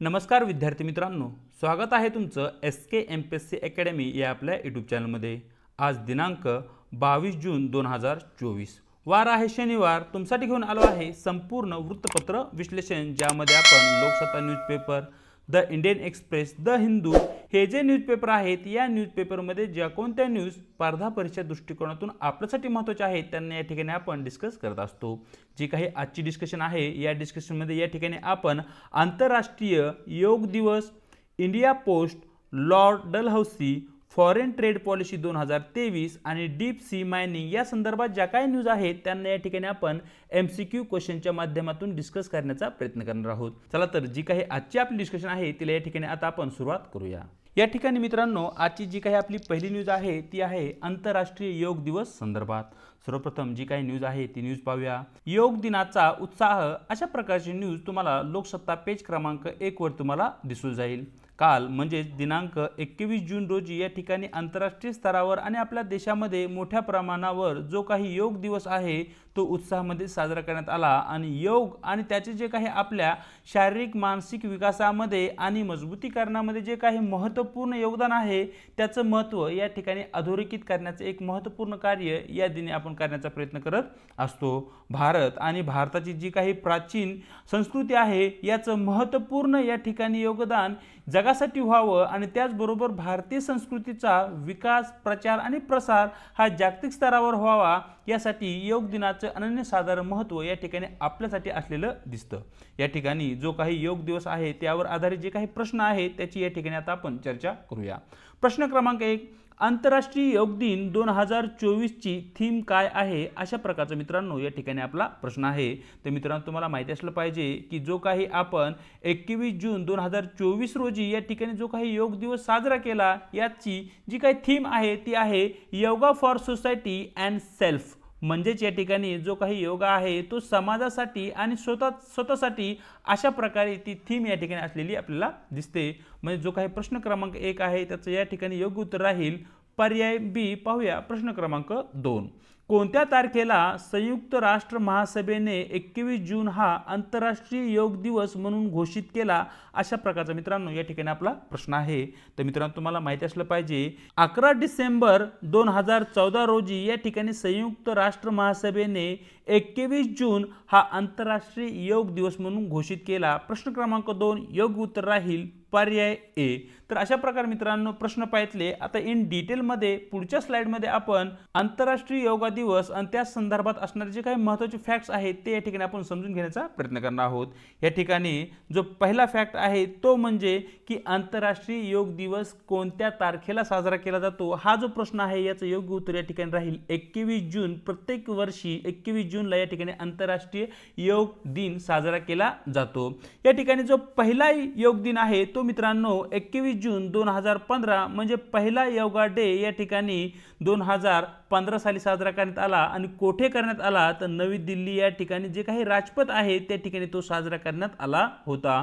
नमस्कार विद्यार्थी मित्रांनो, स्वागत आहे तुमचं SK MPSC अकॅडमी या आपल्या यूट्यूब चॅनलमध्ये। आज दिनांक 22 जून 2024, वार आहे शनिवार। तुमच्यासाठी घेऊन आलो आहे संपूर्ण वृत्तपत्र विश्लेषण, ज्यामध्ये आपण Loksatta newspaper, the Indian express, the Hindu हे जे न्यूजपेपर आहेत या न्यूजपेपरमध्ये ज्या कोणत्या न्यूज स्पर्धा परीक्षा दृष्टिकोनातून आपल्यासाठी महत्त्वाचे आहेत त्यांना या ठिकाणी आपण डिस्कस करत असतो। जी काही आजची डिस्कशन आहे या डिस्कशनमध्ये या ठिकाणी आपण आंतरराष्ट्रीय योग दिवस, India post, Lord Dalhousie, foreign trade policy 2023 आणि डीप सी मायनिंग या संदर्भात ज्या काही न्यूज आहेत त्यांना या ठिकाणी आपण MCQ क्वेश्चनच्या माध्यमातून डिस्कस करण्याचा प्रयत्न करणार आहोत। चला तर जी काही आजची आपली डिस्कशन आहे तिला या ठिकाणी आता आपण सुरुवात करूया। या ठिकाणी मित्रांनो, आजची जी काही आपली पहिली न्यूज आहे ती आहे आंतरराष्ट्रीय योग दिवस संदर्भात। सर्वप्रथम जी काही न्यूज आहे ती न्यूज पाहूया। योग दिनाचा उत्साह अशा प्रकारची न्यूज तुम्हाला लोकसत्ता पेज क्रमांक 1 वर तुम्हाला दिसून जाईल। काल म्हणजे दिनांक 21 जून रोजी या ठिकाणी आंतरराष्ट्रीय स्तरावर आणि आपल्या देशामध्ये मोठ्या प्रमाणावर जो काही योग दिवस आहे तो उत्साहामध्ये साजरा करण्यात आला आणि योग आणि त्याचे जे काही आपल्या शारीरिक मानसिक विकासामध्ये आणि मजबूतीकरणामध्ये जे काही महत्त्वपूर्ण योगदान आहे त्याचं महत्त्व या ठिकाणी अधोरेखित करण्याचे एक महत्त्वपूर्ण कार्य या दिनी आपण करण्याचा प्रयत्न करत असतो। भारत आणि भारताची जी काही प्राचीन संस्कृती आहे याचं महत्त्वपूर्ण या ठिकाणी योगदान जगासाठी व्हावं आणि त्याचबरोबर भारतीय संस्कृतीचा विकास, प्रचार आणि प्रसार हा जागतिक स्तरावर व्हावा यासाठी योग दिनाचे अनन्यसाधारण महत्त्व या ठिकाणी आपल्यासाठी असलेलं दिसतं। या ठिकाणी जो काही योग दिवस आहे त्यावर आधारित जे काही प्रश्न आहेत त्याची या ठिकाणी आता आपण चर्चा करूया। प्रश्न क्रमांक 1, आंतरराष्ट्रीय योग दिन 2024 ची थीम काय आहे अशा प्रकारचा मित्रांनो या ठिकाणी आपला प्रश्न आहे। तर मित्रांनो, तुम्हाला माहिती असलं पाहिजे की जो काही आपण 21 जून 2024 रोजी या ठिकाणी जो काही योग दिवस साजरा केला याची जी काही थीम आहे ती आहे yoga for society and self. म्हणजेच या ठिकाणी जो काही योगा आहे तो समाजासाठी आणि स्वतःसाठी अशा प्रकारे ती थीम या ठिकाणी असलेली आपल्याला दिसते। म्हणजे जो काही प्रश्न क्रमांक 1 आहे त्याचं या ठिकाणी योग्य उत्तर राहील पर्याय बी। पाहूया प्रश्न क्रमांक 2, कोणत्या तारखेला संयुक्त राष्ट्र महासभेने 21 जून हा आंतरराष्ट्रीय योग दिवस म्हणून घोषित केला अशा प्रकारचा मित्रांनो या ठिकाणी आपला प्रश्न आहे। तर मित्रांनो, तुम्हाला माहिती असलं पाहिजे 11 डिसेंबर 2014 रोजी या ठिकाणी संयुक्त राष्ट्र महासभेने 21 जून हा आंतरराष्ट्रीय योग दिवस म्हणून घोषित केला। प्रश्न क्रमांक 2 योग्य उत्तर राहील पर्याय ए। तर अशा प्रकारे मित्रांनो प्रश्न पाहितले। आता इन डिटेल मध्ये पुढच्या स्लाइड मध्ये आपण आंतरराष्ट्रीय योगा दिवस आणि त्या संदर्भात असणारे जे काही महत्त्वाचे फॅक्ट्स आहेत ते या ठिकाणी आपण समजून घेण्याचा प्रयत्न करणार आहोत। या ठिकाणी जो पहिला फॅक्ट आहे तो म्हणजे की आंतरराष्ट्रीय योग दिवस कोणत्या तारखेला साजरा केला जातो हा जो प्रश्न आहे याचं योग्य उत्तर या ठिकाणी राहील 21 जून। प्रत्येक वर्षी 21 जूनला या ठिकाणी आंतरराष्ट्रीय योग दिन साजरा केला जातो। या ठिकाणी जो पहिला योग दिन आहे तो मित्रांनो 21 जून 2015 म्हणजे पहिला योगा डे या ठिकाणी 2015 साली साजरा करण्यात आला आणि कोठे करण्यात आला तर नवी दिल्ली या ठिकाणी जे काही राजपथ आहे त्या ठिकाणी तो साजरा करण्यात आला होता।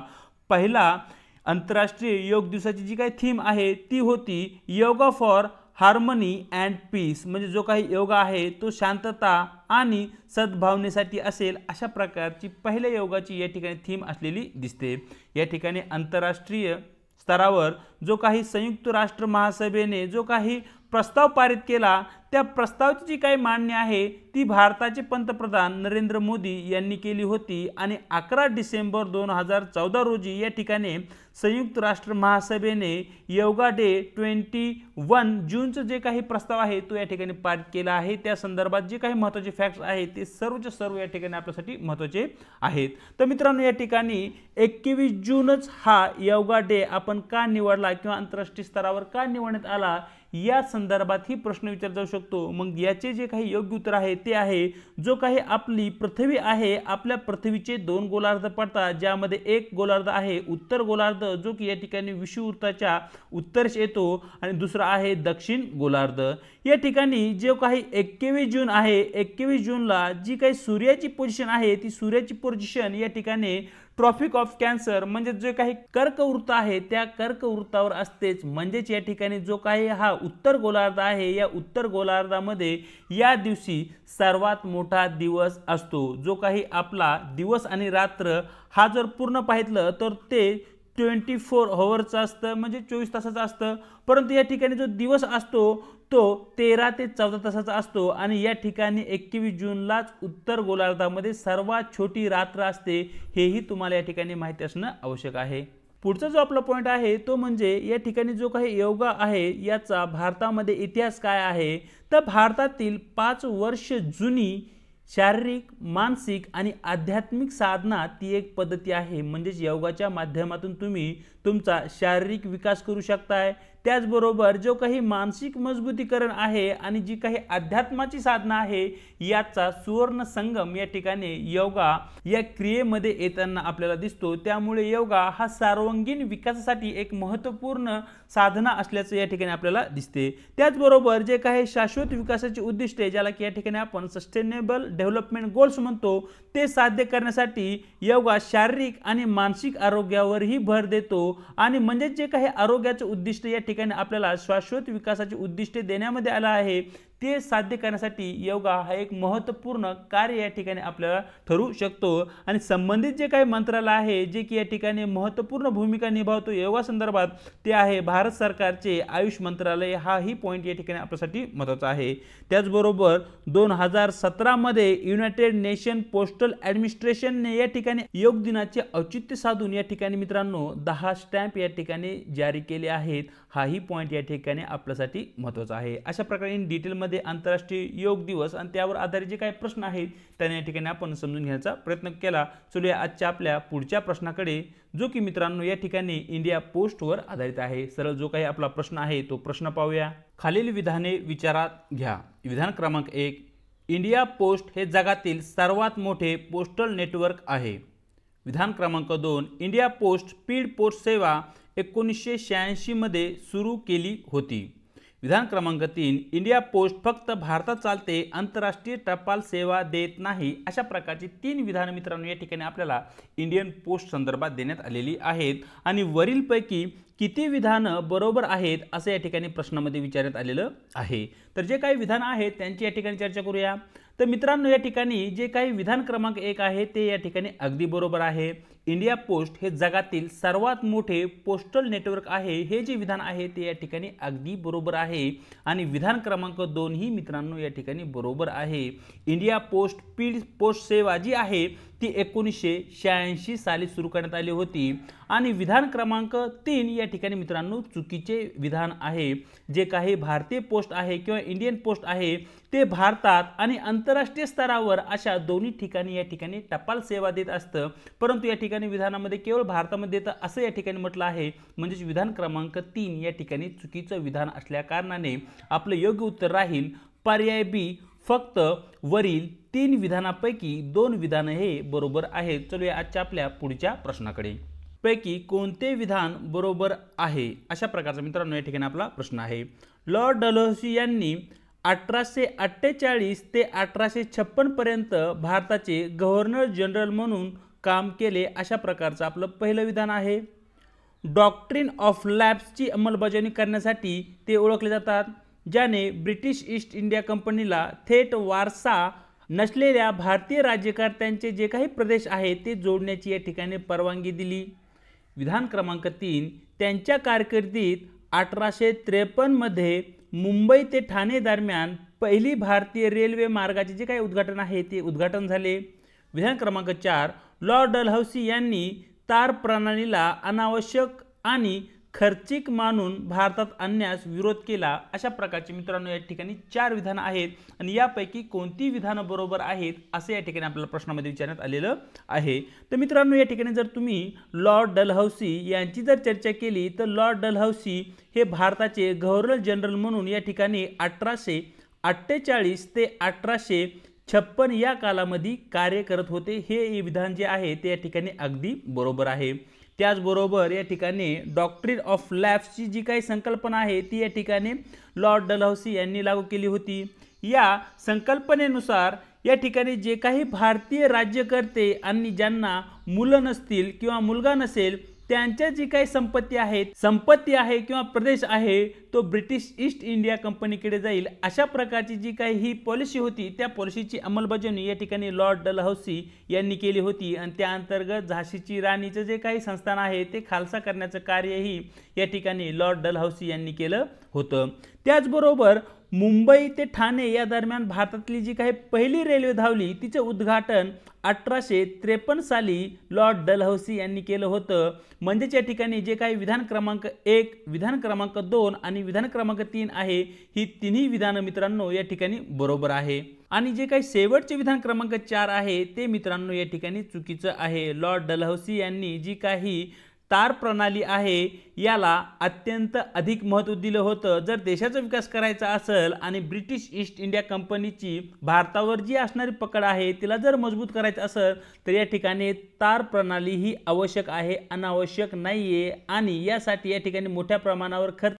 पहिला आंतरराष्ट्रीय योग दिवसाची जी काही थीम आहे ती होती yoga for harmony and peace. म्हणजे जो काही योगा आहे तो शांतता आणि सद्भावनेसाठी असेल अशा प्रकारची पहिल्या योगाची या ठिकाणी थीम असलेली दिसते। या ठिकाणी आंतरराष्ट्रीय स्तरावर जो काही संयुक्त राष्ट्र महासभेने जो काही प्रस्ताव पारित केला त्या प्रस्तावाची जी काही मांडणी आहे ती भारताचे पंतप्रधान नरेंद्र मोदी यांनी केली होती आणि 11 डिसेंबर 2014 रोजी या ठिकाणी संयुक्त राष्ट्र महासभेने योगा डे 21 जूनचं जे काही प्रस्ताव आहे तो या ठिकाणी पारित केला आहे। त्या संदर्भात जे काही महत्त्वाचे फॅक्ट्स आहेत ते सर्वच्या सर्व या ठिकाणी आपल्यासाठी महत्त्वाचे आहेत। तर मित्रांनो, या ठिकाणी 21 जूनच हा योगा डे आपण का निवडला किंवा आंतरराष्ट्रीय स्तरावर का निवडण्यात आला या संदर्भात ही प्रश्न विचारला जाऊ शकतो। मग याचे जे काही योग्य उत्तर आहे ते आहे जो काही आपली पृथ्वी आहे आपल्या पृथ्वीचे 2 गोलार्ध पडतात, ज्यामध्ये एक गोलार्ध आहे उत्तर गोलार्ध जो की या ठिकाणी विषुववृत्ताच्या उत्तरेस येतो आणि दुसरा आहे दक्षिण गोलार्ध। या ठिकाणी जो काही 21 जून आहे 21 जूनला जी काही सूर्याची पोझिशन आहे ती सूर्याची पोझिशन या ठिकाणी ट्रॉपिक ऑफ कॅन्सर म्हणजे जे काही कर्कवृत्त आहे त्या कर्कवृत्तावर असतेच। म्हणजेच या ठिकाणी जो काही हा उत्तर गोलार्ध आहे या उत्तर गोलार्धामध्ये या दिवशी सर्वात मोठा दिवस असतो। जो काही आपला दिवस आणि रात्र हा जर पूर्ण पाहितलं तर ते 24 हॉवरचं असतं, म्हणजे 24 तासाचं असतं, परंतु या ठिकाणी जो दिवस असतो तो 13 ते 14 तासाचा असतो आणि या ठिकाणी 21 जूनलाच उत्तर गोलार्धामध्ये सर्वात छोटी रात्र असते, हेही तुम्हाला या ठिकाणी माहिती असणं आवश्यक आहे। पुढचा जो आपला पॉइंट आहे तो म्हणजे या ठिकाणी जो काही योगा आहे याचा भारतामध्ये इतिहास काय आहे, तर भारतातील 5 वर्ष जुनी शारीरिक, मानसिक आणि आध्यात्मिक साधना ती एक पद्धती आहे। म्हणजे योगाच्या माध्यमातून तुम्ही तुमचा शारीरिक विकास करू शकताय, त्याचबरोबर जो काही मानसिक मजबूतीकरण आहे आणि जी काही अध्यात्माची साधना आहे याचा सुवर्ण संगम या ठिकाणी योगा या क्रियेमध्ये येताना आपल्याला दिसतो। त्यामुळे योगा हा सर्वांगीण विकासासाठी एक महत्त्वपूर्ण साधना असल्याचं या ठिकाणी आपल्याला दिसते। त्याचबरोबर जे काही शाश्वत विकासाची उद्दिष्टे ज्याला की या ठिकाणी आपण सस्टेनेबल डेव्हलपमेंट गोल्स म्हणतो ते साध्य करण्यासाठी योगा शारीरिक आणि मानसिक आरोग्यावरही भर देतो आणि म्हणजे जे काही आरोग्याचे उद्दिष्ट या ठिकाणी आपल्याला शाश्वत विकासाची उद्दिष्टे देण्यामध्ये आला आहे ते साध्य करण्यासाठी योगा हा एक महत्त्वपूर्ण कार्य या ठिकाणी आपल्याला ठरू शकतो। आणि संबंधित जे काही मंत्रालय आहे जे की या ठिकाणी महत्त्वपूर्ण भूमिका निभावतो योगा संदर्भात ते आहे भारत सरकारचे आयुष मंत्रालय, हा ही पॉइंट या ठिकाणी आपल्यासाठी महत्त्वाचा आहे। त्याचबरोबर 2017 मध्ये युनायटेड नेशन पोस्टल ॲडमिनिस्ट्रेशनने या ठिकाणी योग दिनाचे औचित्य साधून या ठिकाणी मित्रांनो 10 स्टॅम्प या ठिकाणी जारी केले आहेत, हाही पॉइंट या ठिकाणी आपल्यासाठी महत्त्वाचा आहे। अशा प्रकारे इन डिटेलमध्ये आंतरराष्ट्रीय योग दिवस आणि त्यावर आधारित जे काही प्रश्न आहेत त्याने या ठिकाणी आपण समजून घेण्याचा प्रयत्न केला। चलूया आजच्या आपल्या पुढच्या प्रश्नाकडे, जो की मित्रांनो या ठिकाणी इंडिया पोस्टवर आधारित आहे। सरळ जो काही आपला प्रश्न आहे तो प्रश्न पाहूया। खालील विधाने विचारात घ्या। विधान क्रमांक 1, इंडिया पोस्ट हे जगातील सर्वात मोठे पोस्टल नेटवर्क आहे। विधान क्रमांक 2, इंडिया पोस्ट स्पीड पोस्ट सेवा 1986 मध्ये सुरू केली होती। विधान क्रमांक 3, इंडिया पोस्ट फक्त भारतात चालते, आंतरराष्ट्रीय टपाल सेवा देत नाही। अशा प्रकारची 3 विधान मित्रांनो या ठिकाणी आपल्याला इंडियन पोस्ट संदर्भात देण्यात आलेली आहेत आणि वरीलपैकी किती विधानं बरोबर आहेत असं या ठिकाणी प्रश्नामध्ये विचारण्यात आलेलं आहे। तर जे काही विधान आहेत त्यांची या ठिकाणी चर्चा करूया। तर मित्रांनो या ठिकाणी जे काही विधान क्रमांक 1 आहे ते या ठिकाणी अगदी बरोबर आहे। इंडिया पोस्ट हे जगातील सर्वात मोठे पोस्टल नेटवर्क आहे, हे जे विधान आहे ते या ठिकाणी अगदी बरोबर आहे। आणि विधान क्रमांक 2 ही मित्रांनो या ठिकाणी बरोबर आहे। इंडिया पोस्ट स्पीड पोस्ट सेवा जी आहे ती 1986 साली सुरू करण्यात आली होती। आणि विधान क्रमांक 3 या ठिकाणी मित्रांनो चुकीचे विधान आहे। जे काही भारतीय पोस्ट आहे किंवा इंडियन पोस्ट आहे ते भारतात आणि आंतरराष्ट्रीय स्तरावर अशा दोन्ही ठिकाणी या ठिकाणी टपाल सेवा देत असतं, परंतु या ठिकाणी विधानामध्ये केवळ भारतामध्ये देतं असं या ठिकाणी म्हटलं आहे। म्हणजे विधान क्रमांक 3 या ठिकाणी चुकीचं विधान असल्या कारणाने आपलं योग्य उत्तर राहील पर्याय बी, फक्त वरील 3 विधानापैकी 2 विधान हे बरोबर आहेत। चलूया आजच्या आपल्या पुढच्या प्रश्नाकडे। पैकी कोणते विधान बरोबर आहे अशा प्रकारचा मित्रांनो या ठिकाणी आपला प्रश्न आहे। लॉर्ड डलहौसी यांनी 1848 ते 1856 पर्यंत भारताचे गव्हर्नर जनरल म्हणून काम केले अशा प्रकारचं आपलं पहिलं विधान आहे। डॉक्ट्रिन ऑफ लॅप्सची अंमलबजावणी करण्यासाठी ते ओळखले जातात, ज्याने ब्रिटिश ईस्ट इंडिया कंपनीला थेट वारसा नसलेल्या भारतीय राज्यकर्त्यांचे जे काही प्रदेश आहेत ते जोडण्याची या ठिकाणी परवानगी दिली। विधान क्रमांक 3, त्यांच्या कारकिर्दीत 1853 मध्ये मुंबई ते ठाणे दरम्यान पहिली भारतीय रेल्वे मार्गाचे जे काही उद्घाटन आहे ते उद्घाटन झाले। विधान क्रमांक 4, लॉर्ड डलहौसी यांनी तार प्रणालीला अनावश्यक आणि खर्चिक मानून भारतात आणण्यास विरोध केला। अशा प्रकारचे मित्रांनो या ठिकाणी 4 विधान आहेत आणि यापैकी कोणती विधानं बरोबर आहेत असे या ठिकाणी आपल्याला प्रश्नामध्ये विचारण्यात आलेलं आहे। तर मित्रांनो या ठिकाणी जर तुम्ही लॉर्ड डलहौसी यांची जर चर्चा केली तर लॉर्ड डलहौसी हे भारताचे गव्हर्नर जनरल म्हणून या ठिकाणी 1848 ते 1856 या कालामध्ये कार्य करत होते। हे विधान जे आहे ते या ठिकाणी अगदी बरोबर आहे। त्याचबरोबर या ठिकाणी डॉक्ट्रिन ऑफ लॅप्सची जी काही संकल्पना आहे ती या ठिकाणी लॉर्ड डलहौसी यांनी लागू केली होती। या संकल्पनेनुसार या ठिकाणी जे काही भारतीय राज्यकर्ते आणि ज्यांना मुलं नसतील किंवा मुलगा नसेल त्यांच्या जी काही संपत्ती आहे किंवा प्रदेश आहे तो ब्रिटिश ईस्ट इंडिया कंपनीकडे जाईल, अशा प्रकारची जी काही ही पॉलिसी होती त्या पॉलिसीची अंमलबजावणी या ठिकाणी लॉर्ड डलहौसी यांनी केली होती आणि त्या अंतर्गत झाशीची राणीचं जे काही संस्थान आहे ते खालसा करण्याचं कार्यही या ठिकाणी लॉर्ड डलहौसी यांनी केलं होतं। त्याचबरोबर मुंबई ते ठाणे या दरम्यान भारतातली जी काही पहिली रेल्वे धावली तिचे उद्घाटन 1853 साली लॉर्ड डलहौसी यांनी केलं होतं। म्हणजेच या ठिकाणी जे काही विधान क्रमांक 1, विधान क्रमांक 2 आणि विधान क्रमांक 3 आहे ही तिन्ही विधान मित्रांनो या ठिकाणी बरोबर आहे आणि जे काही शेवटचे विधान क्रमांक 4 आहे ते मित्रांनो या ठिकाणी चुकीचं आहे। लॉर्ड डलहौसी यांनी जी काही तार प्रणाली आहे याला अत्यंत अधिक महत्त्व दिलं होतं। जर देशाचा विकास करायचा असेल आणि ब्रिटिश ईस्ट इंडिया कंपनीची भारतावर जी असणारी पकड आहे तिला जर मजबूत करायचं असेल तर या ठिकाणी तार प्रणाली ही आवश्यक आहे, अनावश्यक नाहीये आणि यासाठी या ठिकाणी मोठ्या प्रमाणावर खर्च